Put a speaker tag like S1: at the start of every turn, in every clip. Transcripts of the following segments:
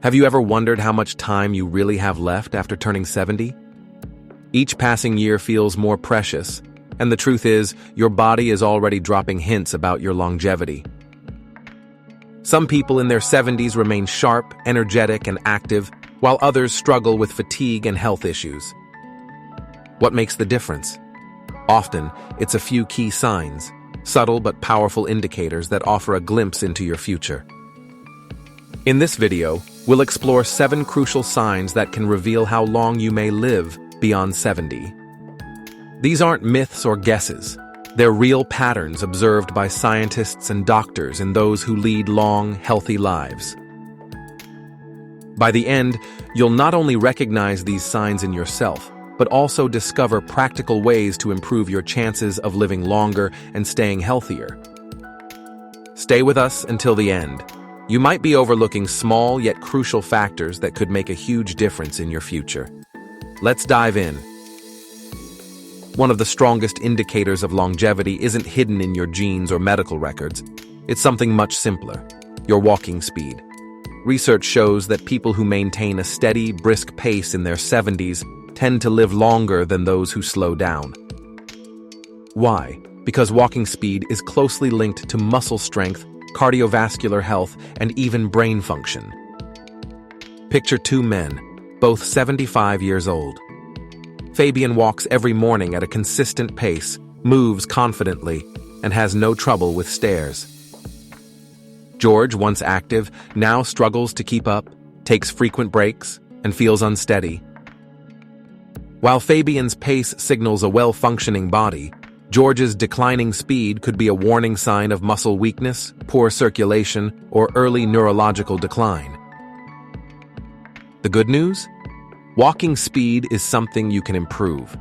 S1: Have you ever wondered how much time you really have left after turning 70? Each passing year feels more precious, and the truth is, your body is already dropping hints about your longevity. Some people in their 70s remain sharp, energetic, and active, while others struggle with fatigue and health issues. What makes the difference? Often, it's a few key signs, subtle but powerful indicators that offer a glimpse into your future. In this video, we'll explore 7 crucial signs that can reveal how long you may live beyond 70. These aren't myths or guesses. They're real patterns observed by scientists and doctors in those who lead long, healthy lives. By the end, you'll not only recognize these signs in yourself, but also discover practical ways to improve your chances of living longer and staying healthier. Stay with us until the end. You might be overlooking small yet crucial factors that could make a huge difference in your future. Let's dive in. One of the strongest indicators of longevity isn't hidden in your genes or medical records. It's something much simpler: your walking speed. Research shows that people who maintain a steady, brisk pace in their 70s tend to live longer than those who slow down. Why? Because walking speed is closely linked to muscle strength, cardiovascular health, and even brain function. Picture 2 men, both 75 years old. Fabian walks every morning at a consistent pace, moves confidently, and has no trouble with stairs. George, once active, now struggles to keep up, takes frequent breaks, and feels unsteady. While Fabian's pace signals a well-functioning body, George's declining speed could be a warning sign of muscle weakness, poor circulation, or early neurological decline. The good news? Walking speed is something you can improve.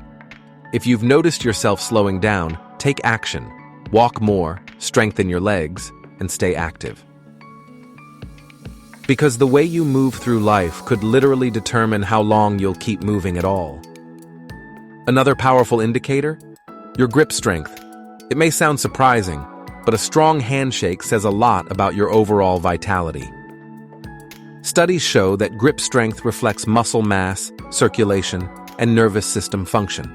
S1: If you've noticed yourself slowing down, take action. Walk more, strengthen your legs, and stay active. Because the way you move through life could literally determine how long you'll keep moving at all. Another powerful indicator? Your grip strength. It may sound surprising, but a strong handshake says a lot about your overall vitality. Studies show that grip strength reflects muscle mass, circulation, and nervous system function.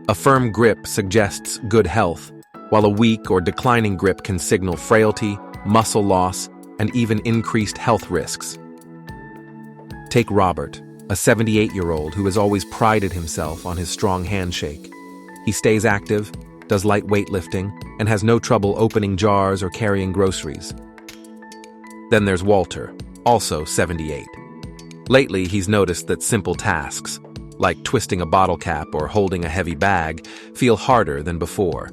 S1: A firm grip suggests good health, while a weak or declining grip can signal frailty, muscle loss, and even increased health risks. Take Robert, a 78-year-old who has always prided himself on his strong handshake. He stays active, does light weightlifting, and has no trouble opening jars or carrying groceries. Then there's Walter, also 78. Lately, he's noticed that simple tasks, like twisting a bottle cap or holding a heavy bag, feel harder than before.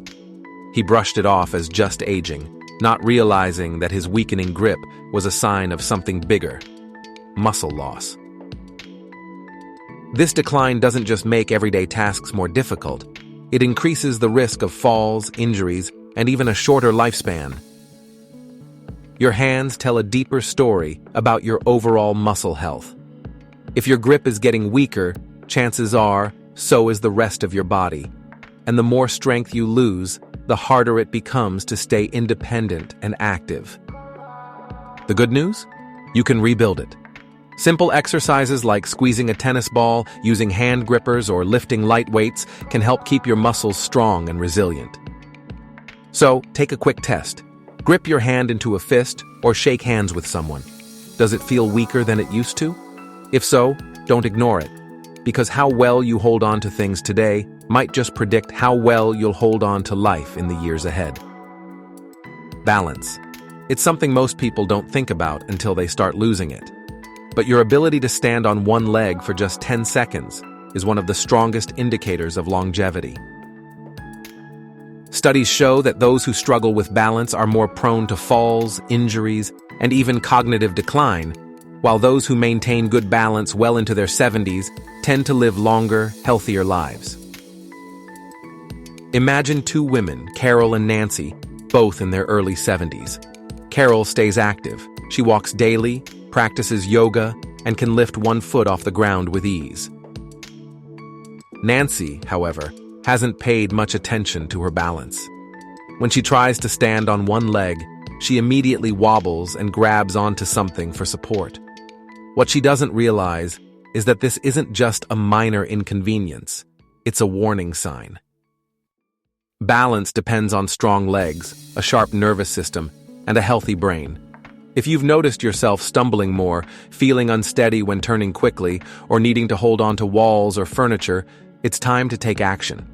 S1: He brushed it off as just aging, not realizing that his weakening grip was a sign of something bigger: muscle loss. This decline doesn't just make everyday tasks more difficult, it increases the risk of falls, injuries, and even a shorter lifespan. Your hands tell a deeper story about your overall muscle health. If your grip is getting weaker, chances are, so is the rest of your body. And the more strength you lose, the harder it becomes to stay independent and active. The good news? You can rebuild it. Simple exercises like squeezing a tennis ball, using hand grippers, or lifting light weights can help keep your muscles strong and resilient. So, take a quick test. Grip your hand into a fist or shake hands with someone. Does it feel weaker than it used to? If so, don't ignore it, because how well you hold on to things today might just predict how well you'll hold on to life in the years ahead. Balance. It's something most people don't think about until they start losing it. But your ability to stand on one leg for just 10 seconds is one of the strongest indicators of longevity. Studies show that those who struggle with balance are more prone to falls, injuries, and even cognitive decline, while those who maintain good balance well into their 70s tend to live longer, healthier lives. Imagine 2 women, Carol and Nancy, both in their early 70s. Carol stays active. She walks daily, practices yoga, and can lift 1 foot off the ground with ease. Nancy, however, hasn't paid much attention to her balance. When she tries to stand on one leg, she immediately wobbles and grabs onto something for support. What she doesn't realize is that this isn't just a minor inconvenience, it's a warning sign. Balance depends on strong legs, a sharp nervous system, and a healthy brain. If you've noticed yourself stumbling more, feeling unsteady when turning quickly, or needing to hold onto walls or furniture, it's time to take action.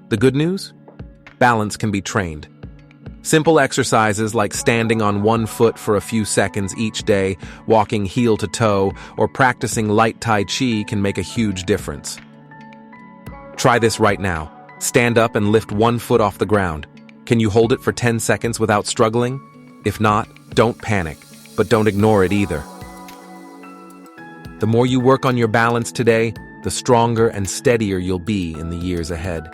S1: The good news? Balance can be trained. Simple exercises like standing on one foot for a few seconds each day, walking heel to toe, or practicing light Tai Chi can make a huge difference. Try this right now. Stand up and lift one foot off the ground. Can you hold it for 10 seconds without struggling? If not, don't panic, but don't ignore it either. The more you work on your balance today, the stronger and steadier you'll be in the years ahead.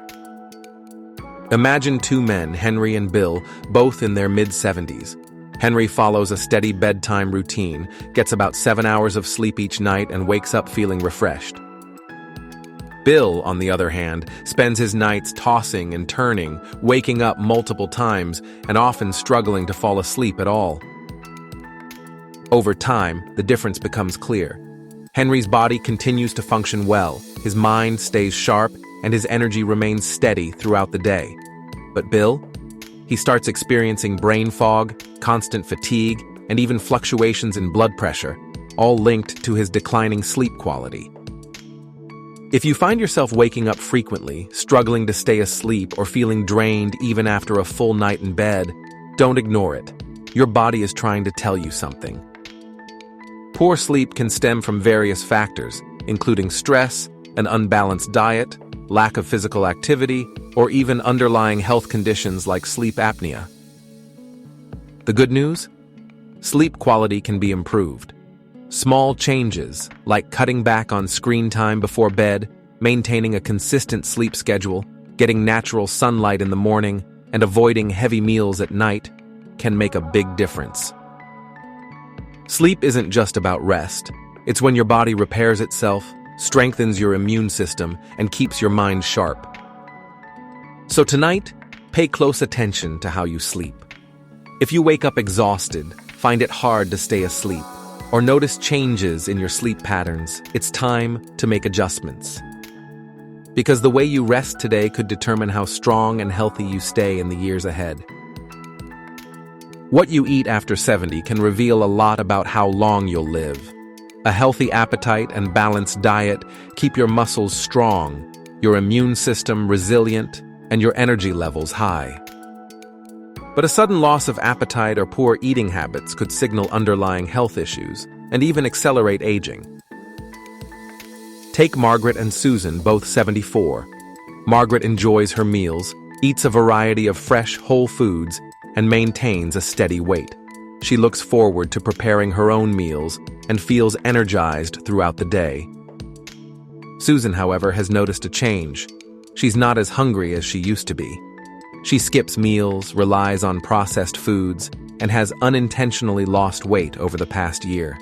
S1: Imagine two men, Henry and Bill, both in their mid-70s. Henry follows a steady bedtime routine, gets about 7 hours of sleep each night, and wakes up feeling refreshed. Bill, on the other hand, spends his nights tossing and turning, waking up multiple times, and often struggling to fall asleep at all. Over time, the difference becomes clear. Henry's body continues to function well, his mind stays sharp, and his energy remains steady throughout the day. But Bill? He starts experiencing brain fog, constant fatigue, and even fluctuations in blood pressure, all linked to his declining sleep quality. If you find yourself waking up frequently, struggling to stay asleep, or feeling drained even after a full night in bed, don't ignore it. Your body is trying to tell you something. Poor sleep can stem from various factors, including stress, an unbalanced diet, lack of physical activity, or even underlying health conditions like sleep apnea. The good news? Sleep quality can be improved. Small changes, like cutting back on screen time before bed, maintaining a consistent sleep schedule, getting natural sunlight in the morning, and avoiding heavy meals at night, can make a big difference. Sleep isn't just about rest. It's when your body repairs itself, strengthens your immune system, and keeps your mind sharp. So tonight, pay close attention to how you sleep. If you wake up exhausted, find it hard to stay asleep, or notice changes in your sleep patterns, it's time to make adjustments. Because the way you rest today could determine how strong and healthy you stay in the years ahead. What you eat after 70 can reveal a lot about how long you'll live. A healthy appetite and balanced diet keep your muscles strong, your immune system resilient, and your energy levels high. But a sudden loss of appetite or poor eating habits could signal underlying health issues and even accelerate aging. Take Margaret and Susan, both 74. Margaret enjoys her meals, eats a variety of fresh, whole foods, and maintains a steady weight. She looks forward to preparing her own meals and feels energized throughout the day. Susan, however, has noticed a change. She's not as hungry as she used to be. She skips meals, relies on processed foods, and has unintentionally lost weight over the past year.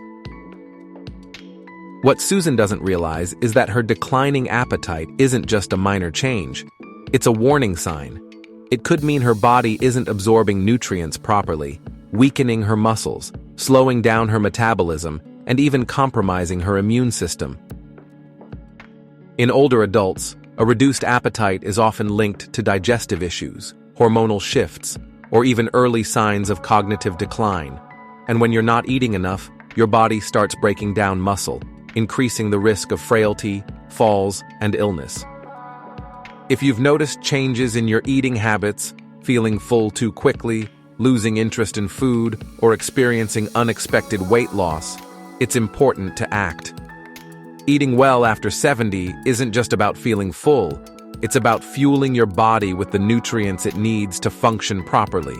S1: What Susan doesn't realize is that her declining appetite isn't just a minor change. It's a warning sign. It could mean her body isn't absorbing nutrients properly, weakening her muscles, slowing down her metabolism, and even compromising her immune system. In older adults, a reduced appetite is often linked to digestive issues, hormonal shifts, or even early signs of cognitive decline. And when you're not eating enough, your body starts breaking down muscle, increasing the risk of frailty, falls, and illness. If you've noticed changes in your eating habits, feeling full too quickly, losing interest in food, or experiencing unexpected weight loss, it's important to act. Eating well after 70 isn't just about feeling full, it's about fueling your body with the nutrients it needs to function properly.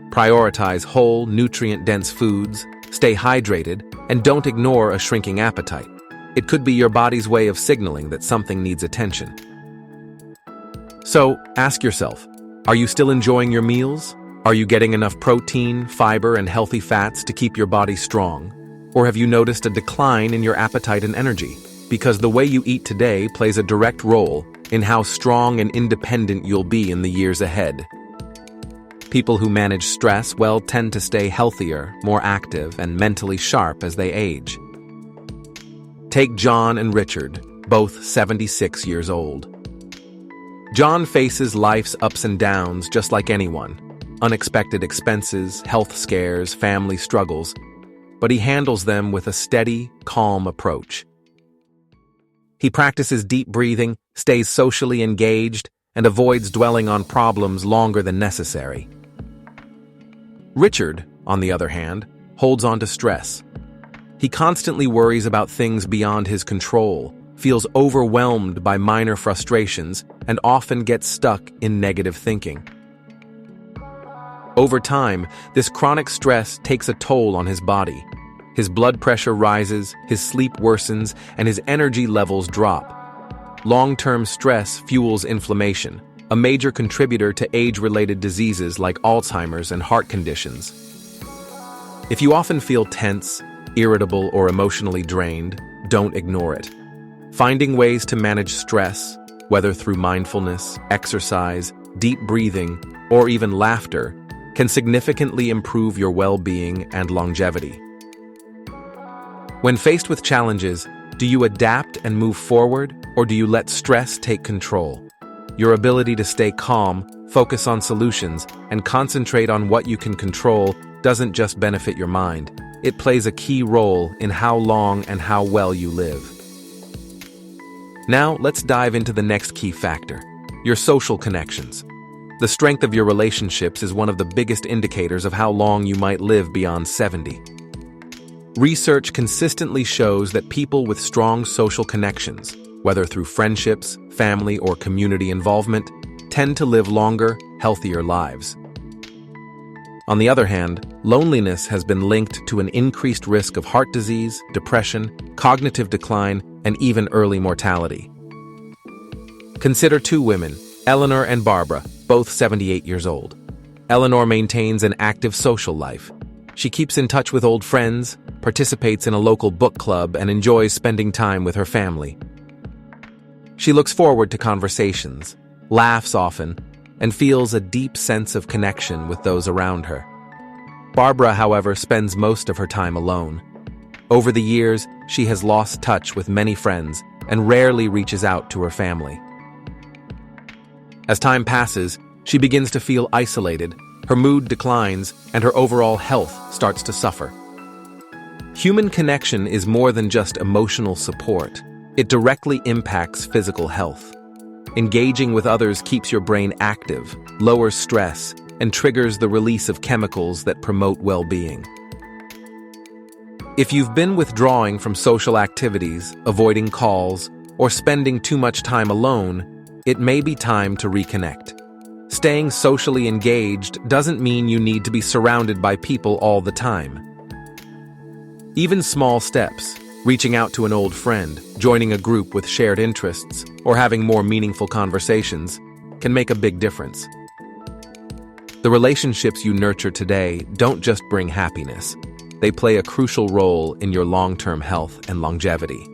S1: Prioritize whole, nutrient-dense foods, stay hydrated, and don't ignore a shrinking appetite. It could be your body's way of signaling that something needs attention. So, ask yourself, are you still enjoying your meals? Are you getting enough protein, fiber, and healthy fats to keep your body strong? Or have you noticed a decline in your appetite and energy? Because the way you eat today plays a direct role in how strong and independent you'll be in the years ahead. People who manage stress well tend to stay healthier, more active, and mentally sharp as they age. Take John and Richard, both 76 years old. John faces life's ups and downs just like anyone. Unexpected expenses, health scares, family struggles, but he handles them with a steady, calm approach. He practices deep breathing, stays socially engaged, and avoids dwelling on problems longer than necessary. Richard, on the other hand, holds on to stress. He constantly worries about things beyond his control, feels overwhelmed by minor frustrations, and often gets stuck in negative thinking. Over time, this chronic stress takes a toll on his body. His blood pressure rises, his sleep worsens, and his energy levels drop. Long-term stress fuels inflammation, a major contributor to age-related diseases like Alzheimer's and heart conditions. If you often feel tense, irritable, or emotionally drained, don't ignore it. Finding ways to manage stress, whether through mindfulness, exercise, deep breathing, or even laughter, can significantly improve your well-being and longevity. When faced with challenges, do you adapt and move forward, or do you let stress take control? Your ability to stay calm, focus on solutions, and concentrate on what you can control doesn't just benefit your mind. It plays a key role in how long and how well you live. Now, let's dive into the next key factor: your social connections. The strength of your relationships is one of the biggest indicators of how long you might live beyond 70. Research consistently shows that people with strong social connections, whether through friendships, family, or community involvement, tend to live longer, healthier lives. On the other hand, loneliness has been linked to an increased risk of heart disease, depression, cognitive decline, and even early mortality. Consider two women, Eleanor and Barbara, both 78 years old. Eleanor maintains an active social life. She keeps in touch with old friends, participates in a local book club, and enjoys spending time with her family. She looks forward to conversations, laughs often, and feels a deep sense of connection with those around her. Barbara, however, spends most of her time alone. Over the years, she has lost touch with many friends and rarely reaches out to her family. As time passes, she begins to feel isolated, her mood declines, and her overall health starts to suffer. Human connection is more than just emotional support. It directly impacts physical health. Engaging with others keeps your brain active, lowers stress, and triggers the release of chemicals that promote well-being. If you've been withdrawing from social activities, avoiding calls, or spending too much time alone, it may be time to reconnect. Staying socially engaged doesn't mean you need to be surrounded by people all the time. Even small steps, reaching out to an old friend, joining a group with shared interests, or having more meaningful conversations, can make a big difference. The relationships you nurture today don't just bring happiness. They play a crucial role in your long-term health and longevity.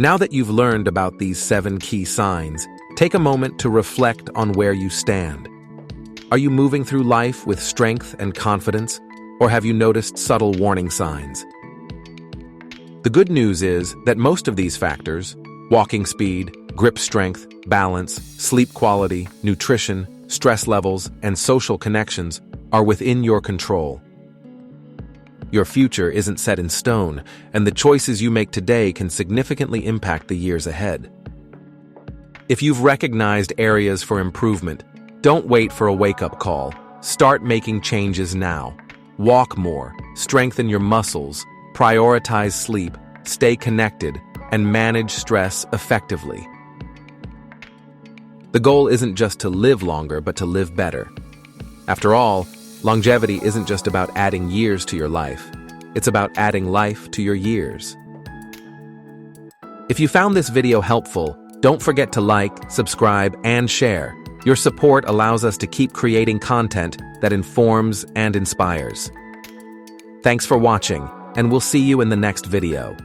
S1: Now that you've learned about these 7 key signs, take a moment to reflect on where you stand. Are you moving through life with strength and confidence, or have you noticed subtle warning signs? The good news is that most of these factors, walking speed, grip strength, balance, sleep quality, nutrition, stress levels, and social connections, are within your control. Your future isn't set in stone, and the choices you make today can significantly impact the years ahead. If you've recognized areas for improvement, don't wait for a wake-up call. Start making changes now. Walk more, strengthen your muscles, prioritize sleep, stay connected, and manage stress effectively. The goal isn't just to live longer, but to live better. After all, longevity isn't just about adding years to your life. It's about adding life to your years. If you found this video helpful, don't forget to like, subscribe, and share. Your support allows us to keep creating content that informs and inspires. Thanks for watching, and we'll see you in the next video.